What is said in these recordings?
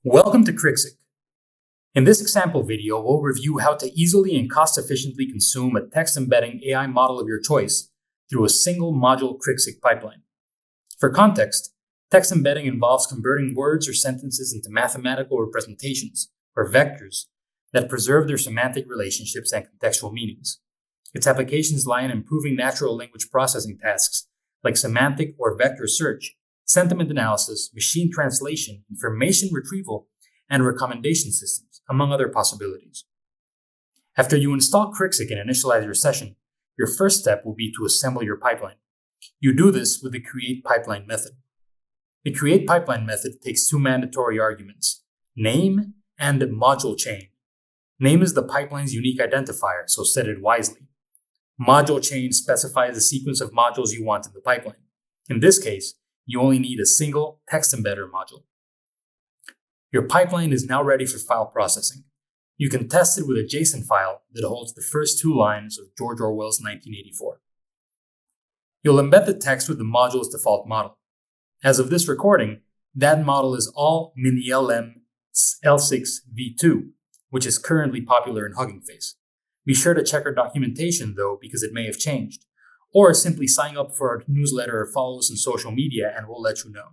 Welcome to Krixik. In this example video, we'll review how to easily and cost-efficiently consume a text embedding AI model of your choice through a single module Krixik pipeline. For context, text embedding involves converting words or sentences into mathematical representations, or vectors, that preserve their semantic relationships and contextual meanings. Its applications lie in improving natural language processing tasks like semantic or vector search, sentiment analysis, machine translation, information retrieval, and recommendation systems, among other possibilities. After you install Krixik and initialize your session, your first step will be to assemble your pipeline. You do this with the create pipeline method. The create pipeline method takes two mandatory arguments, name and module chain. Name is the pipeline's unique identifier, so set it wisely. Module chain specifies the sequence of modules you want in the pipeline. In this case, you only need a single text embedder module. Your pipeline is now ready for file processing. You can test it with a JSON file that holds the first two lines of George Orwell's 1984. You'll embed the text with the module's default model. As of this recording, that model is all mini-LM L6 v2, which is currently popular in Hugging Face. Be sure to check our documentation though, because it may have changed. Or simply sign up for our newsletter or follow us on social media and we'll let you know.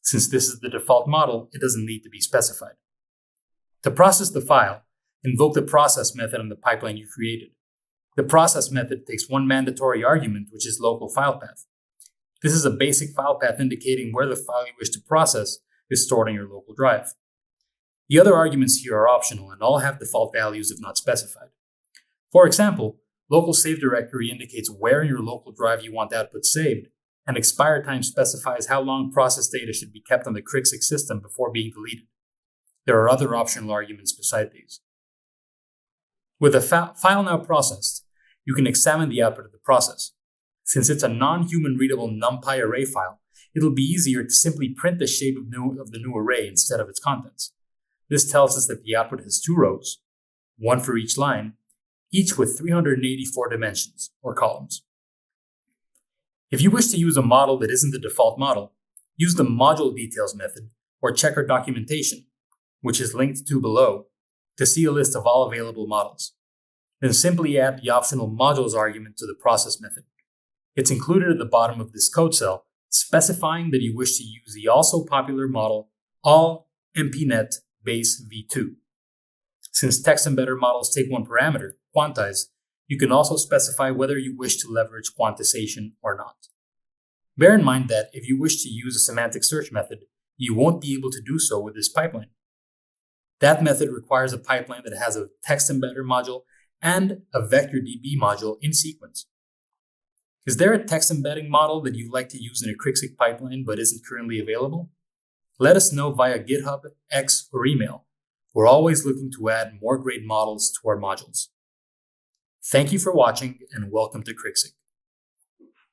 Since this is the default model, it doesn't need to be specified. To process the file, invoke the process method on the pipeline you created. The process method takes one mandatory argument, which is local file path. This is a basic file path indicating where the file you wish to process is stored on your local drive. The other arguments here are optional and all have default values if not specified. For example, local save directory indicates where in your local drive you want output saved, and expire time specifies how long process data should be kept on the Krixik system before being deleted. There are other optional arguments beside these. With the file now processed, you can examine the output of the process. Since it's a non-human readable NumPy array file, it'll be easier to simply print the shape of the new array instead of its contents. This tells us that the output has two rows, one for each line, each with 384 dimensions, or columns. If you wish to use a model that isn't the default model, use the module details method or check our documentation, which is linked to below, to see a list of all available models. Then simply add the optional modules argument to the process method. It's included at the bottom of this code cell, specifying that you wish to use the also popular model all MPNet base v2. Since text embedder models take one parameter, quantize, you can also specify whether you wish to leverage quantization or not. Bear in mind that if you wish to use a semantic search method, you won't be able to do so with this pipeline. That method requires a pipeline that has a text embedder module and a vector DB module in sequence. Is there a text embedding model that you'd like to use in a Krixik pipeline but isn't currently available? Let us know via GitHub, X, or email. We're always looking to add more great models to our modules. Thank you for watching and welcome to Krixik.